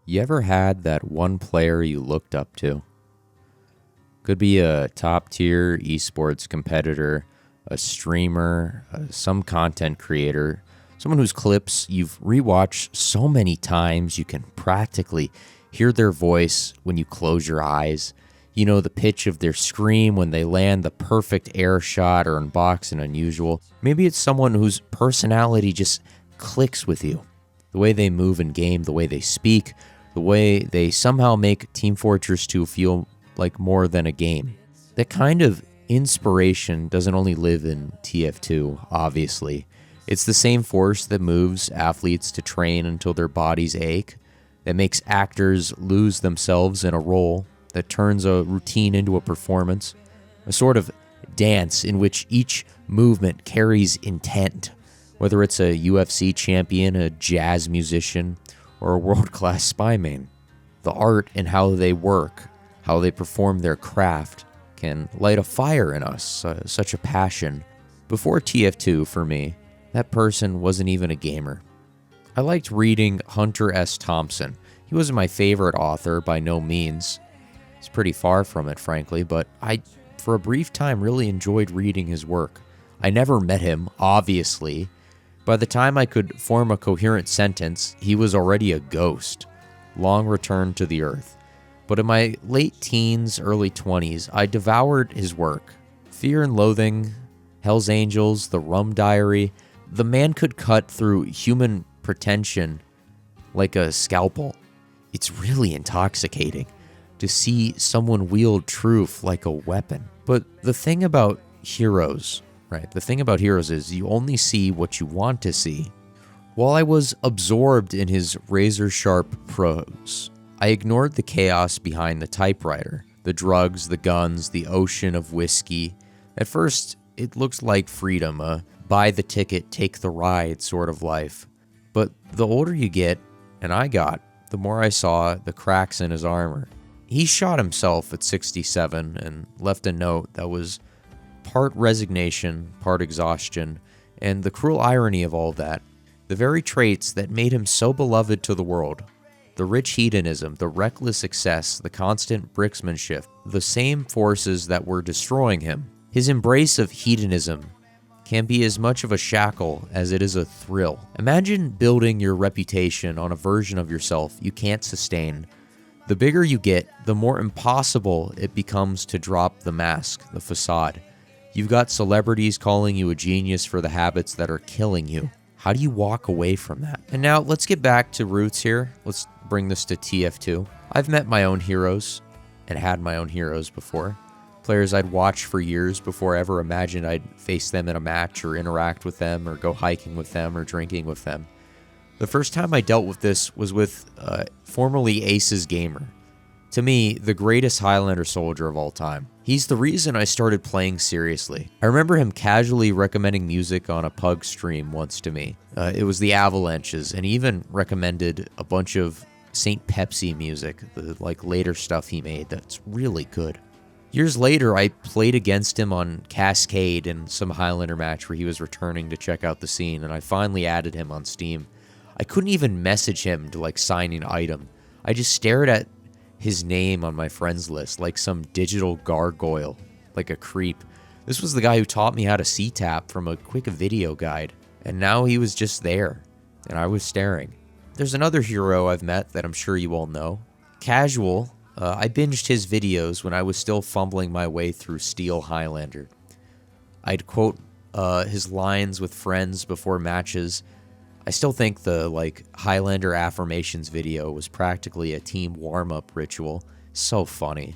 You ever had that one player you looked up to? Could be a top tier esports competitor, a streamer, some content creator, someone whose clips you've rewatched so many times you can practically hear their voice when you close your eyes. You know the pitch of their scream when they land the perfect air shot or unbox an unusual. Maybe it's someone whose personality just clicks with you. The way they move in game, the way they speak, the way they somehow make Team Fortress 2 feel like more than a game. That kind of inspiration doesn't only live in TF2, obviously. It's the same force that moves athletes to train until their bodies ache, that makes actors lose themselves in a role, that turns a routine into a performance, a sort of dance in which each movement carries intent, whether it's a UFC champion, a jazz musician, or a world-class spy main. The art and how they work, how they perform their craft, can light a fire in us, such a passion. Before TF2, for me, that person wasn't even a gamer. I liked reading Hunter S. Thompson. He wasn't my favorite author by no means. It's pretty far from it, frankly, but I, for a brief time, really enjoyed reading his work. I never met him, obviously. By the time I could form a coherent sentence, he was already a ghost, long returned to the earth. But in my late teens, early 20s, I devoured his work. Fear and Loathing, Hell's Angels, The Rum Diary. The man could cut through human pretension like a scalpel. It's really intoxicating to see someone wield truth like a weapon. But the thing about heroes, right? The thing about heroes is you only see what you want to see. While I was absorbed in his razor-sharp prose, I ignored the chaos behind the typewriter, the drugs, the guns, the ocean of whiskey. At first, it looked like freedom, a buy the ticket, take the ride sort of life. But the older you get, and I got, the more I saw the cracks in his armor. He shot himself at 67 and left a note that was part resignation, part exhaustion, and the cruel irony of all that, the very traits that made him so beloved to the world. The rich hedonism, the reckless excess, the constant bricksmanship, the same forces that were destroying him. His embrace of hedonism can be as much of a shackle as it is a thrill. Imagine building your reputation on a version of yourself you can't sustain. The bigger you get, the more impossible it becomes to drop the mask, the facade. You've got celebrities calling you a genius for the habits that are killing you. How do you walk away from that? And now let's get back to roots here. Let's bring this to TF2. I've met my own heroes and had my own heroes before. Players I'd watched for years before I ever imagined I'd face them in a match or interact with them or go hiking with them or drinking with them. The first time I dealt with this was with formerly Ace's Gamer. To me, the greatest Highlander soldier of all time. He's the reason I started playing seriously. I remember him casually recommending music on a Pug stream once to me. It was the Avalanches, and he even recommended a bunch of St. Pepsi music, the later stuff he made that's really good. Years later, I played against him on Cascade in some Highlander match where he was returning to check out the scene, and I finally added him on Steam. I couldn't even message him to sign an item. I just stared at his name on my friends list like some digital gargoyle, like a creep. This was the guy who taught me how to C-tap from a quick video guide, and now he was just there, and I was staring. There's another hero I've met that I'm sure you all know. Casual. I binged his videos when I was still fumbling my way through Steel Highlander. I'd quote his lines with friends before matches. I still think the Highlander affirmations video was practically a team warm-up ritual. So funny.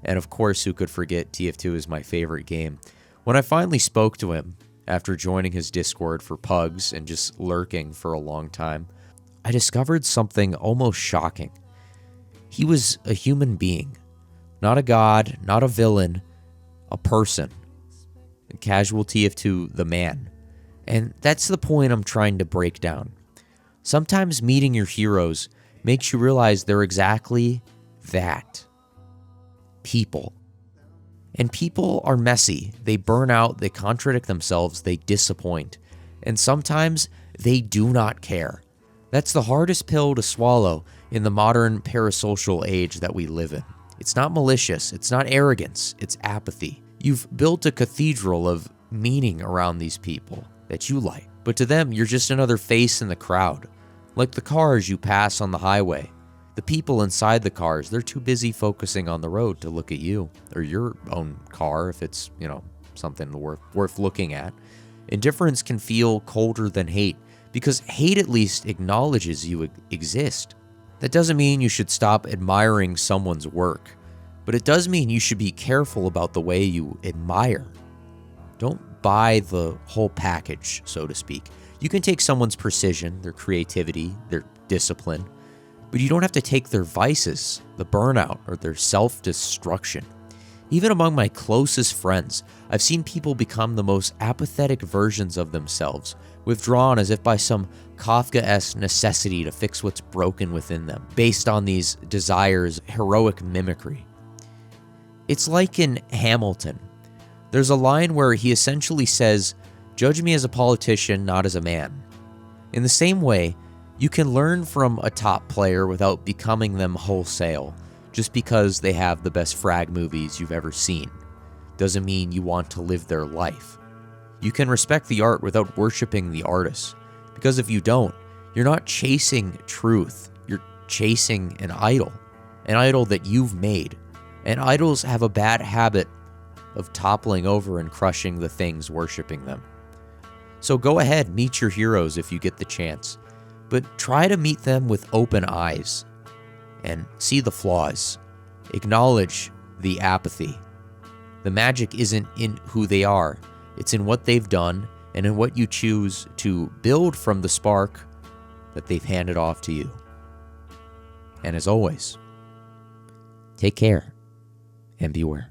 And of course, who could forget TF2 is my favorite game. When I finally spoke to him, after joining his Discord for Pugs and just lurking for a long time, I discovered something almost shocking. He was a human being. Not a god, not a villain, a person. Casual TF2, the man. And that's the point I'm trying to break down. Sometimes meeting your heroes makes you realize they're exactly that. People. And people are messy. They burn out, they contradict themselves, they disappoint. And sometimes they do not care. That's the hardest pill to swallow in the modern parasocial age that we live in. It's not malicious, it's not arrogance, it's apathy. You've built a cathedral of meaning around these people that you like, but to them, you're just another face in the crowd. Like the cars you pass on the highway. The people inside the cars, they're too busy focusing on the road to look at you, or your own car if it's, something worth looking at. Indifference can feel colder than hate, because hate at least acknowledges you exist. That doesn't mean you should stop admiring someone's work, but it does mean you should be careful about the way you admire. Don't buy the whole package, so to speak. You can take someone's precision, their creativity, their discipline, but you don't have to take their vices, the burnout, or their self-destruction. Even among my closest friends, I've seen people become the most apathetic versions of themselves, withdrawn as if by some Kafka-esque necessity to fix what's broken within them, based on these desires' heroic mimicry. It's like in Hamilton. There's a line where he essentially says, "Judge me as a politician, not as a man." In the same way, you can learn from a top player without becoming them wholesale, just because they have the best frag movies you've ever seen. Doesn't mean you want to live their life. You can respect the art without worshiping the artist, because if you don't, you're not chasing truth, you're chasing an idol that you've made. And idols have a bad habit of toppling over and crushing the things worshiping them. So go ahead, meet your heroes if you get the chance, but try to meet them with open eyes and see the flaws. Acknowledge the apathy. The magic isn't in who they are, it's in what they've done and in what you choose to build from the spark that they've handed off to you. And as always, take care and beware.